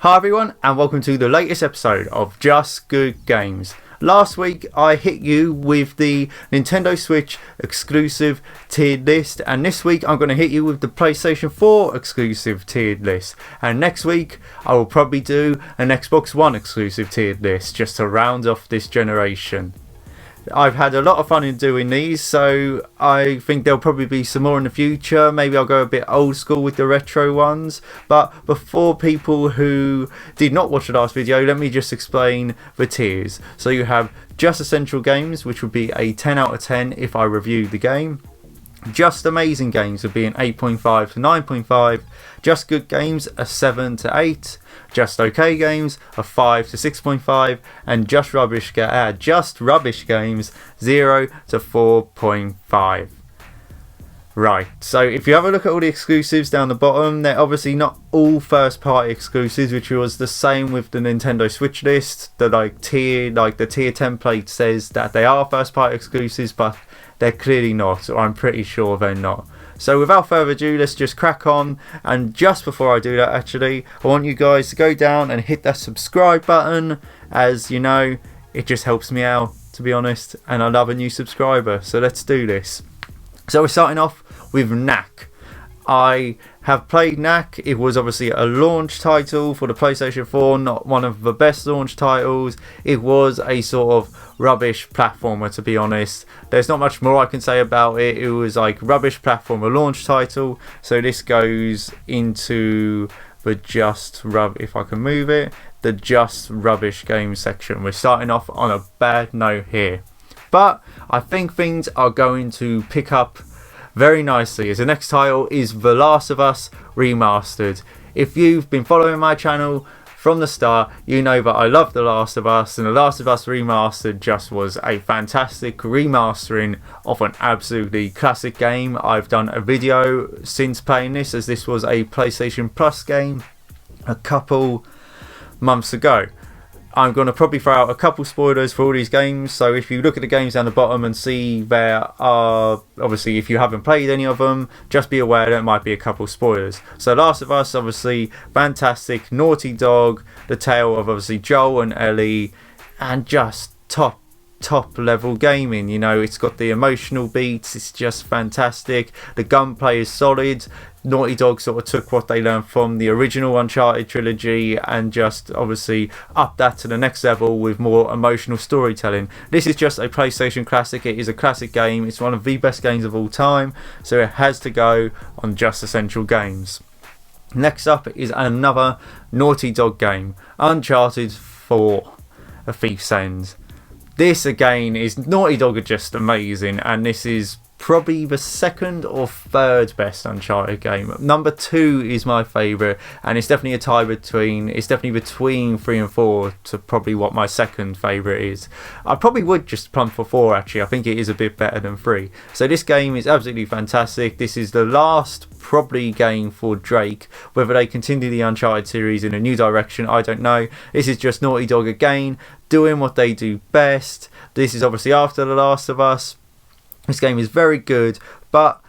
Hi everyone, and welcome to the latest episode of Just Good Games. Last week I hit you with the Nintendo Switch exclusive tiered list, and this week I'm going to hit you with the PlayStation 4 exclusive tiered list, and next week I will probably do an Xbox One exclusive tiered list just to round off this generation. I've had a lot of fun in doing these, so I think there'll probably be some more in the future. Maybe I'll go a bit old school with the retro ones. But before people who did not watch the last video, let me just explain the tiers. So you have Just Essential Games, which would be a 10 out of 10 if I reviewed the game. Just Amazing Games would be an 8.5 to 9.5. Just Good Games a 7 to 8. Just Okay Games a 5 to 6.5. And Just Rubbish Games 0 to 4.5. Right, so if you have a look at all the exclusives down the bottom, they're obviously not all first party exclusives, which was the same with the Nintendo Switch list. The tier template says that they are first party exclusives, but they're clearly not, or I'm pretty sure they're not. So without further ado, let's just crack on. And just before I do that, actually, I want you guys to go down and hit that subscribe button. As you know, it just helps me out, to be honest, and I love a new subscriber. So let's do this. So we're starting off with Knack. I have played Knack. It was obviously a launch title for the PlayStation 4, not one of the best launch titles. It was a sort of rubbish platformer, to be honest. There's not much more I can say about it. It was like rubbish platformer launch title. So this goes into the if I can move it, the Just Rubbish Game section. We're starting off on a bad note here. But I think things are going to pick up very nicely, as the next title is The Last of Us Remastered. If you've been following my channel from the start, you know that I love The Last of Us, and The Last of Us Remastered just was a fantastic remastering of an absolutely classic game. I've done a video since playing this, as this was a PlayStation Plus game a couple months ago. I'm going to probably throw out a couple spoilers for all these games, so if you look at the games down the bottom and see there are, obviously if you haven't played any of them, just be aware there might be a couple spoilers. So Last of Us, obviously fantastic, Naughty Dog, the tale of obviously Joel and Ellie, and just top level gaming. You know, it's got the emotional beats, it's just fantastic, the gunplay is solid. Naughty Dog sort of took what they learned from the original Uncharted trilogy and just obviously upped that to the next level with more emotional storytelling. This is just a PlayStation classic. It is a classic game. It's one of the best games of all time, so it has to go on Just Essential Games. Next up is another Naughty Dog game, Uncharted 4, A Thief's End. This again is, Naughty Dog are just amazing, and this is probably the second or third best Uncharted game. Number 2 is my favourite, and it's definitely a tie between 3 and 4 to probably what my second favourite is. I probably would just plump for 4 actually. I think it is a bit better than 3. So this game is absolutely fantastic. This is the last probably game for Drake. Whether they continue the Uncharted series in a new direction, I don't know. This is just Naughty Dog again, doing what they do best. This is obviously after The Last of Us. This game is very good, but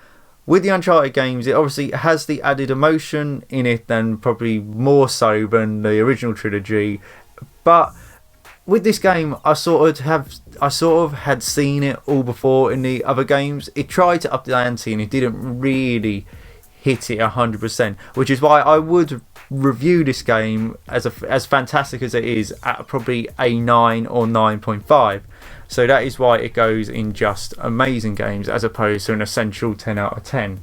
with the Uncharted games, it obviously has the added emotion in it, than probably more so than the original trilogy. But with this game, I sort of had seen it all before in the other games. It tried to up the ante and it didn't really hit it 100%, which is why I would review this game as fantastic as it is at probably a 9 or 9.5. So that is why it goes in Just Amazing Games as opposed to an essential 10 out of 10.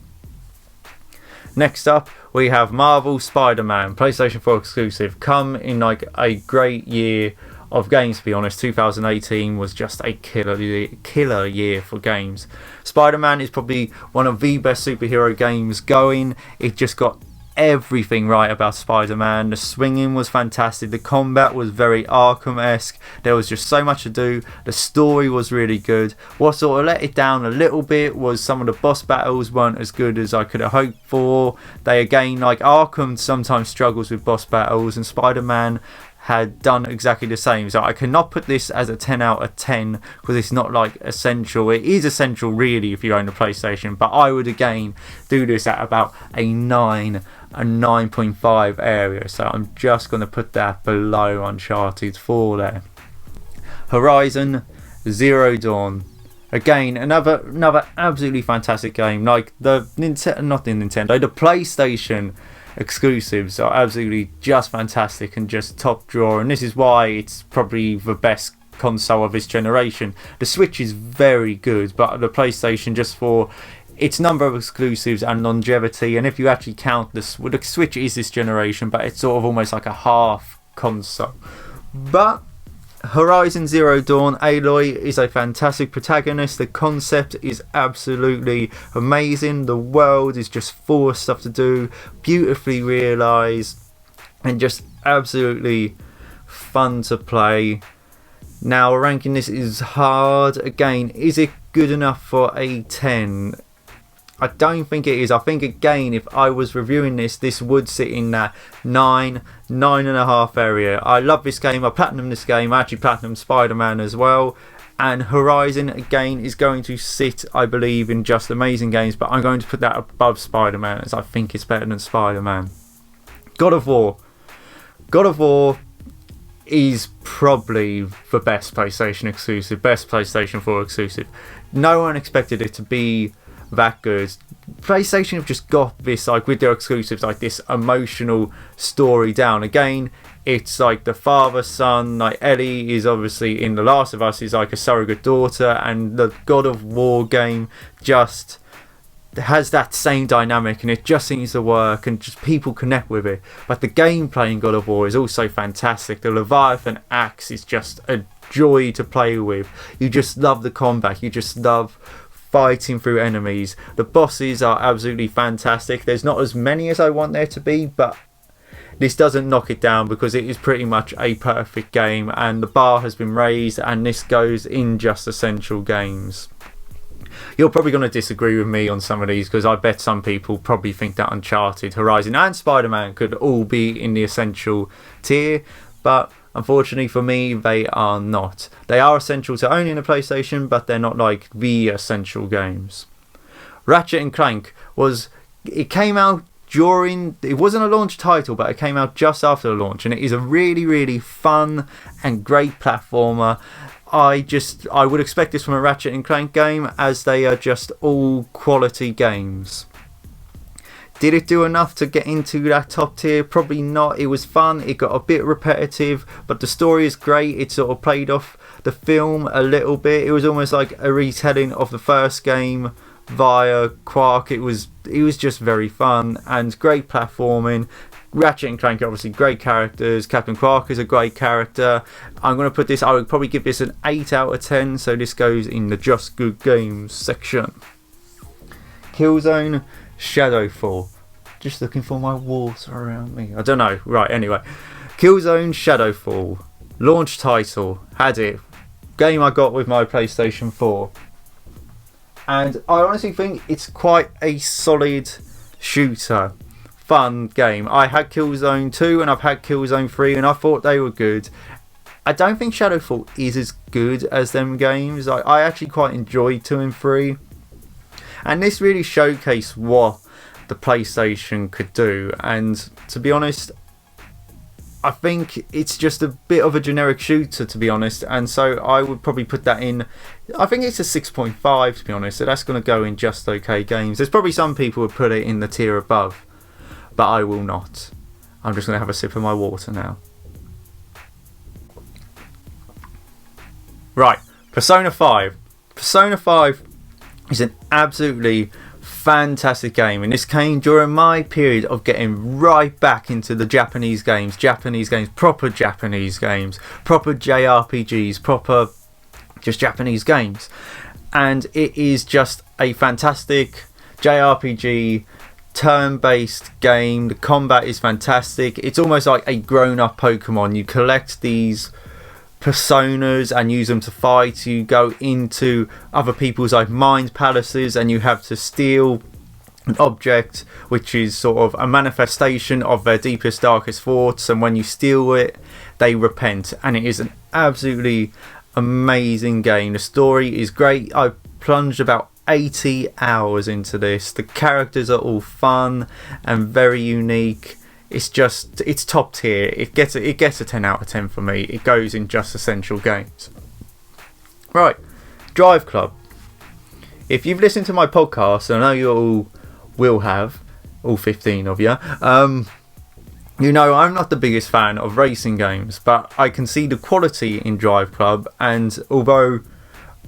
Next up, we have Marvel SpiderMan, PlayStation 4 exclusive. Come in like a great year of games, to be honest. 2018 was just a killer year for games. Spider-Man is probably one of the best superhero games going. It just got everything right about Spider-Man. The swinging was fantastic, the combat was very Arkham-esque, there was just so much to do, the story was really good. What sort of let it down a little bit was some of the boss battles weren't as good as I could have hoped for. They again, like Arkham sometimes struggles with boss battles, and Spider-Man had done exactly the same. So I cannot put this as a 10 out of 10 because it's not like essential. It is essential really if you own a PlayStation, but I would again do this at about a 9.5 area. So I'm just going to put that below Uncharted 4 there. Horizon Zero Dawn. Again, another absolutely fantastic game. Like the PlayStation exclusives are absolutely just fantastic and just top drawer, and this is why it's probably the best console of this generation. The Switch is very good, but the PlayStation, just for its number of exclusives and longevity, and if you actually count the Switch is this generation, but it's sort of almost like a half console. But Horizon Zero Dawn, Aloy is a fantastic protagonist. The concept is absolutely amazing. The world is just full of stuff to do, beautifully realised, and just absolutely fun to play. Now, ranking this is hard. Again, is it good enough for a 10? I don't think it is. I think again, if I was reviewing this would sit in that 9.5 area. I love this game. I platinumed this game. I actually platinumed SpiderMan as well. And Horizon again is going to sit, I believe, in just amazing games. But I'm going to put that above SpiderMan, as I think it's better than SpiderMan. God of War. God of War is probably the best PlayStation exclusive, best PlayStation 4 exclusive. No one expected it to be that good. PlayStation have just got this, like with their exclusives, like this emotional story down. Again, it's like the father son, like Ellie is obviously in The Last of Us is like a surrogate daughter, and the God of War game just has that same dynamic, and it just seems to work and just people connect with it. But the gameplay in God of War is also fantastic. The Leviathan axe is just a joy to play with. You just love the combat, you just love fighting through enemies. The bosses are absolutely fantastic. There's not as many as I want there to be, but this doesn't knock it down because it is pretty much a perfect game, and the bar has been raised, and this goes in just essential games. You're probably going to disagree with me on some of these because I bet some people probably think that Uncharted, Horizon and Spider-Man could all be in the essential tier, but unfortunately for me, they are not. They are essential to owning a PlayStation, but they're not like the essential games. Ratchet Clank came out during, it wasn't a launch title, but it came out just after the launch, and it is a really, really fun and great platformer. I would expect this from a Ratchet Clank game, as they are just all quality games. Did it do enough to get into that top tier? Probably not. It was fun. It got a bit repetitive, but the story is great. It sort of played off the film a little bit. It was almost like a retelling of the first game via Quark. It was just very fun and great platforming. Ratchet and Clank are obviously great characters. Captain Quark is a great character. I'm going to put this, I would probably give this an 8 out of 10, so this goes in the Just Good Games section. Killzone Shadowfall. Just looking for my water around me. I don't know. Right, anyway. Killzone Shadowfall. Launch title. Had it. Game I got with my PlayStation 4. And I honestly think it's quite a solid shooter. Fun game. I had Killzone 2 and I've had Killzone 3 and I thought they were good. I don't think Shadowfall is as good as them games. I actually quite enjoyed 2 and 3. And this really showcased what the PlayStation could do. And to be honest, I think it's just a bit of a generic shooter, to be honest. And so I would probably put that in. I think it's a 6.5, to be honest. So that's going to go in Just Okay Games. There's probably some people would put it in the tier above, but I will not. I'm just going to have a sip of my water now. Right, Persona 5. Persona 5 is an absolutely fantastic game, and this came during my period of getting right back into the Japanese games, proper JRPGs, proper just Japanese games. And it is just a fantastic JRPG turn-based game. The combat is fantastic. It's almost like a grown-up Pokemon. You collect these personas and use them to fight. You go into other people's like mind palaces and you have to steal an object which is sort of a manifestation of their deepest, darkest thoughts, and when you steal it, they repent. And it is an absolutely amazing game. The story is great. I plunged about 80 hours into this. The characters are all fun and very unique. It's top tier. It gets a 10 out of 10 for me. It goes in just essential games. Right, Driveclub. If you've listened to my podcast, I know you all will have, all 15 of you. You know I'm not the biggest fan of racing games, but I can see the quality in Driveclub, and although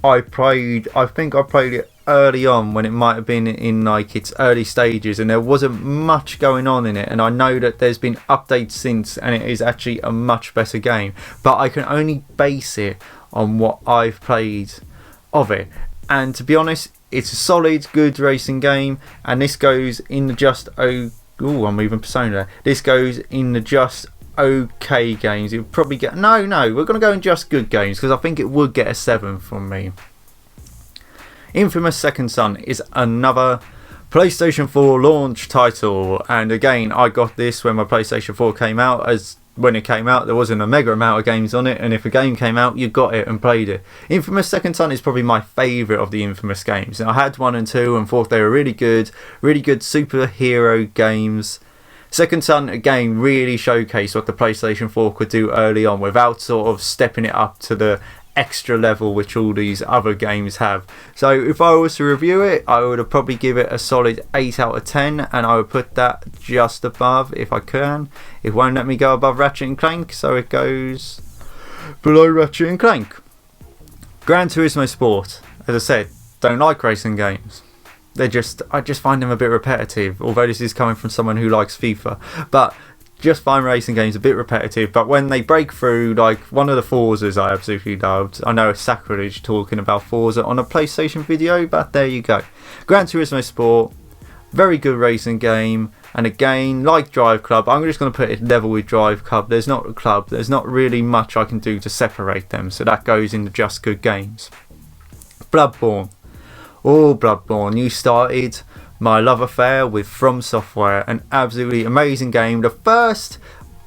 I think I played it early on when it might have been in like its early stages and there wasn't much going on in it, and I know that there's been updates since and it is actually a much better game, but I can only base it on what I've played of it. And to be honest, it's a solid, good racing game, and this goes in the just I'm moving Persona there. This goes in the just okay games. It would probably get we're going to go in just good games because I think it would get a 7 from me. Infamous Second Son is another PlayStation 4 launch title, and again I got this when my PlayStation 4 came out. As when it came out there wasn't a mega amount of games on it, and if a game came out you got it and played it. Infamous Second Son is probably my favourite of the Infamous games. I had 1 and 2 and thought they were really good superhero games. Second Son again really showcased what the PlayStation 4 could do early on without sort of stepping it up to the extra level which all these other games have. So if I was to review it, I would probably give it a solid 8 out of 10, and I would put that just above if I can. It won't let me go above Ratchet Clank, so it goes below Ratchet Clank. Gran Turismo Sport, as I said, don't like racing games. I just find them a bit repetitive, although this is coming from someone who likes FIFA, but just find racing games a bit repetitive. But when they break through, like one of the Forzas I absolutely loved. I know it's sacrilege talking about Forza on a PlayStation video, but there you go. Gran Turismo Sport, very good racing game, and again, like Driveclub, I'm just going to put it level with Driveclub. There's not really much I can do to separate them, so that goes into just good games. Bloodborne. Bloodborne, you started my love affair with From Software, an absolutely amazing game. The first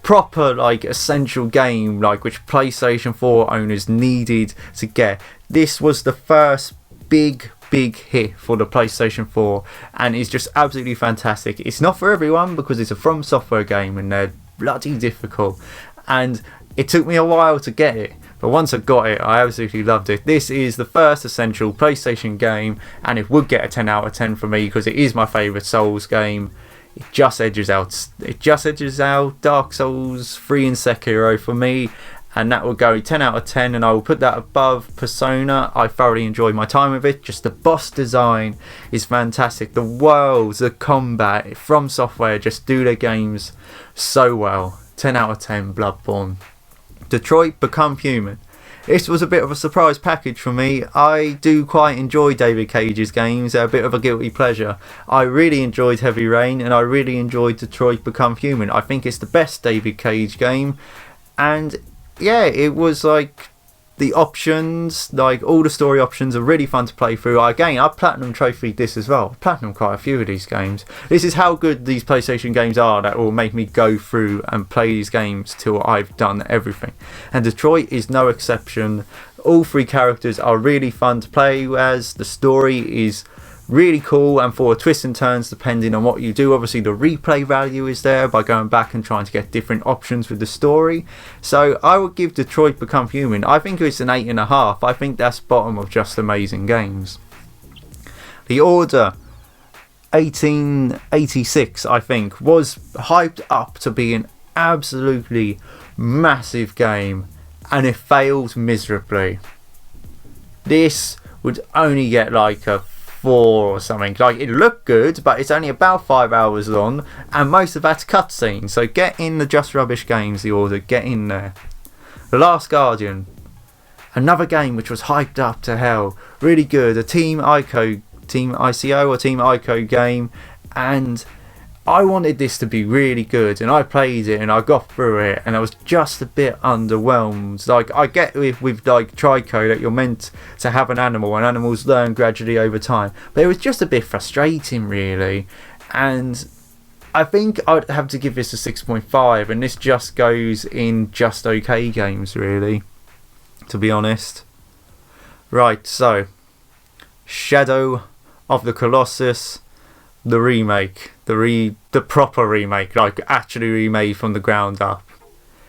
proper essential game which PlayStation 4 owners needed to get. This was the first big hit for the PlayStation 4, and it's just absolutely fantastic. It's not for everyone because it's a From Software game and they're bloody difficult, and it took me a while to get it. But once I got it, I absolutely loved it. This is the first essential PlayStation game, and it would get a 10 out of 10 for me because it is my favourite Souls game. It just edges out Dark Souls 3 and Sekiro for me, and that would go 10 out of 10, and I will put that above Persona. I thoroughly enjoyed my time with it. Just the boss design is fantastic. The worlds, the combat, From Software just do their games so well. 10 out of 10, Bloodborne. Detroit Become Human. This was a bit of a surprise package for me. I do quite enjoy David Cage's games. They're a bit of a guilty pleasure. I really enjoyed Heavy Rain, and I really enjoyed Detroit Become Human. I think it's the best David Cage game, and yeah, it was the options, all the story options are really fun to play through. Again, I platinum trophied this as well. Platinum quite a few of these games. This is how good these PlayStation games are that will make me go through and play these games till I've done everything. And Detroit is no exception. All 3 characters are really fun to play as. The story is really cool and full of twists and turns depending on what you do. Obviously the replay value is there by going back and trying to get different options with the story. So I would give Detroit Become Human, I think it's an 8.5. I think that's bottom of just amazing games. The Order 1886 I think was hyped up to be an absolutely massive game, and it failed miserably. This would only get a 4 or something. It looked good, but it's only about 5 hours long, and most of that's cutscenes. So get in the just rubbish games, The Order, get in there. The Last Guardian, another game which was hyped up to hell, really good. A Team ICO game, and I wanted this to be really good, and I played it and I got through it, and I was just a bit underwhelmed. Like, I get with like Trico that you're meant to have an animal and animals learn gradually over time, but it was just a bit frustrating really. And I think I'd have to give this a 6.5, and this just goes in just okay games really, to be honest. Right, so Shadow of the Colossus, the remake, the proper remake, like actually remade from the ground up.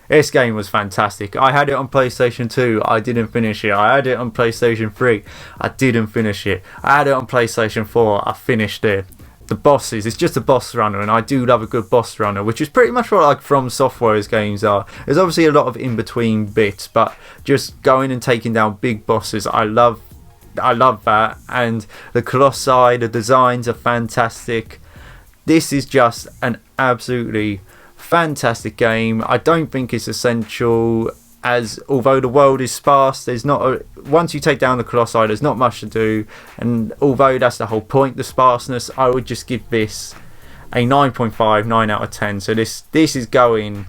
This game was fantastic. I had it on PlayStation 2, I didn't finish it. I had it on PlayStation 3, I didn't finish it. I had it on PlayStation 4, I finished it. The bosses, it's just a boss runner, and I do love a good boss runner, which is pretty much what like From Software's games are. There's obviously a lot of in-between bits, but just going and taking down big bosses, I love that. And the Colossi, the designs are fantastic. This is just an absolutely fantastic game. I don't think it's essential, as although the world is sparse, there's not once you take down the Colossi, there's not much to do, and although that's the whole point, the sparseness, I would just give this a 9.5, 9 out of 10. So this is going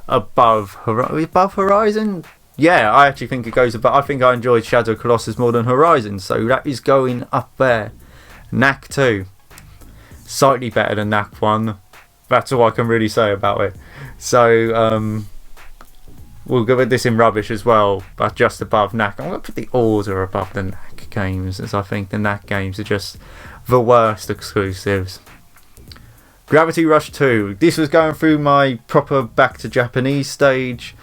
above Horizon. Yeah, I actually think it goes above. I think I enjoyed Shadow Colossus more than Horizon, so that is going up there. Knack 2, slightly better than Knack 1. That's all I can really say about it. So we'll give this in rubbish as well, but just above Knack. I'm going to put the Order above the Knack games, as I think the Knack games are just the worst exclusives. Gravity Rush 2. This was going through my proper back to Japanese stage.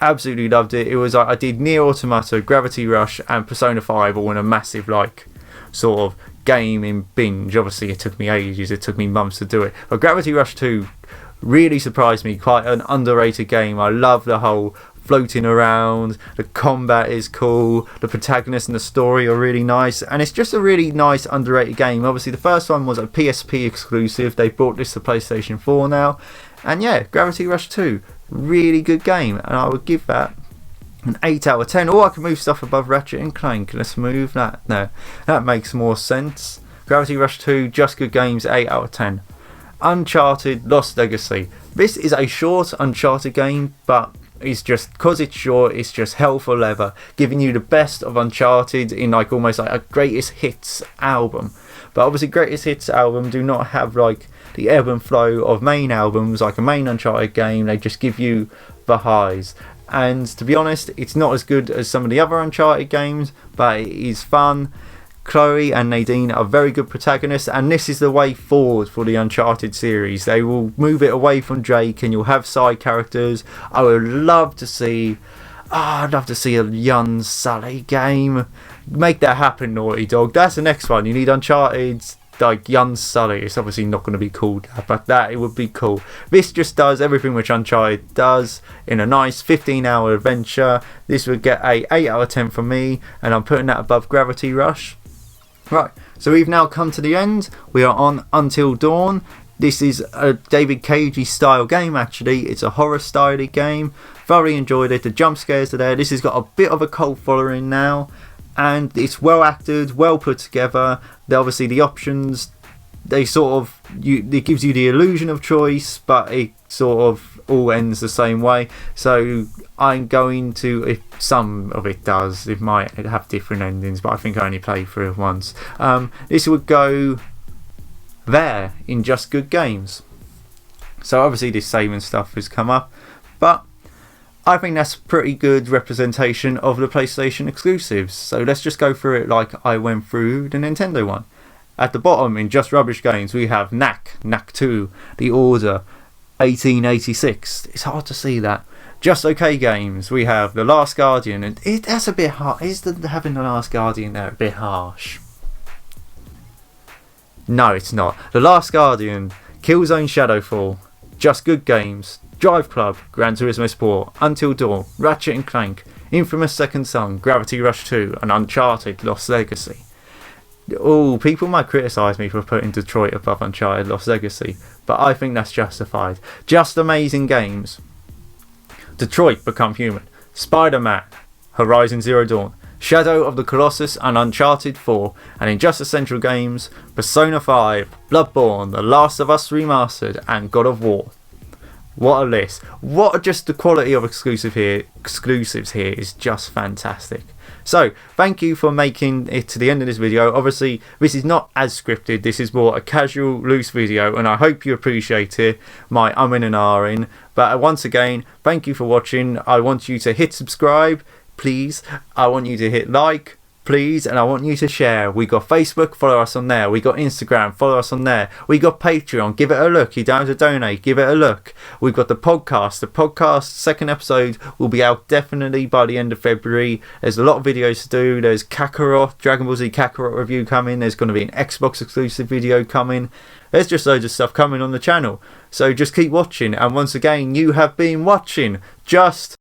Absolutely loved it. It was I did Nier Automata, Gravity Rush, and Persona 5 all in a massive like sort of gaming binge. Obviously, it took me ages. It took me months to do it. But Gravity Rush 2 really surprised me. Quite an underrated game. I love the whole floating around. The combat is cool. The protagonist and the story are really nice, and it's just a really nice underrated game. Obviously, the first one was a PSP exclusive. They brought this to PlayStation 4 now, and yeah, Gravity Rush 2. Really good game, and I would give that an 8 out of 10. Or I can move stuff above Ratchet and Clank. Let's move that. No, that makes more sense. Gravity Rush 2, just good games, 8 out of 10. Uncharted Lost Legacy. This is a short Uncharted game, but it's just, because it's short, it's just hell for leather, giving you the best of Uncharted in like almost like a greatest hits album. But obviously greatest hits album do not have like the ebb and flow of main albums, like a main Uncharted game. They just give you the highs, and to be honest, it's not as good as some of the other Uncharted games, but it is fun. Chloe and Nadine are very good protagonists, and this is the way forward for the Uncharted series. They will move it away from Drake, and you'll have side characters. I would love to see I'd love to see a young Sully game. Make that happen, Naughty Dog. That's the next one. You need Uncharted like young Sully. It's obviously not going to be called that, but that it would be cool. This just does everything which Uncharted does in a nice 15-hour adventure. This would get a 8 out of 10 from me, and I'm putting that above Gravity Rush. Right, so we've now come to the end. We are on Until Dawn. This is a David Cagey style game actually. It's a horror style game. Thoroughly enjoyed it. The jump scares are there. This has got a bit of a cult following now, and it's well acted, well put together. Obviously the options, they sort of, it gives you the illusion of choice, but it sort of all ends the same way. So I'm going to, if some of it does, it might have different endings, but I think I only played through it once. This would go there in Just Good Games. So obviously this saving stuff has come up, but I think that's a pretty good representation of the PlayStation exclusives. So let's just go through it like I went through the Nintendo one. At the bottom in Just Rubbish Games we have Knack 2, The Order, 1886. It's hard to see that. Just Okay Games we have The Last Guardian, and that's a bit hard. Is having The Last Guardian there a bit harsh? No, it's not. The Last Guardian, Killzone Shadowfall, Just Good Games, Driveclub, Gran Turismo Sport, Until Dawn, Ratchet and Clank, Infamous Second Son, Gravity Rush 2, and Uncharted Lost Legacy. Oh, people might criticise me for putting Detroit above Uncharted Lost Legacy, but I think that's justified. Just amazing games. Detroit Become Human, SpiderMan, Horizon Zero Dawn, Shadow of the Colossus and Uncharted 4, and in Just Essential Games, Persona 5, Bloodborne, The Last of Us Remastered, and God of War. What a list. What just the quality of exclusives here is just fantastic. So, thank you for making it to the end of this video. Obviously, this is not as scripted, this is more a casual, loose video, and I hope you appreciate it, my in and ahhing. But once again, thank you for watching. I want you to hit subscribe, please. I want you to hit like, please, and I want you to share. We got Facebook, follow us on there. We got Instagram, follow us on there. We got Patreon, give it a look. You don't have to donate, give it a look. We've got the podcast. The podcast second episode will be out definitely by the end of February. There's a lot of videos to do. There's Kakarot, Dragon Ball Z Kakarot review coming. There's going to be an Xbox exclusive video coming. There's just loads of stuff coming on the channel. So just keep watching. And once again, you have been watching Just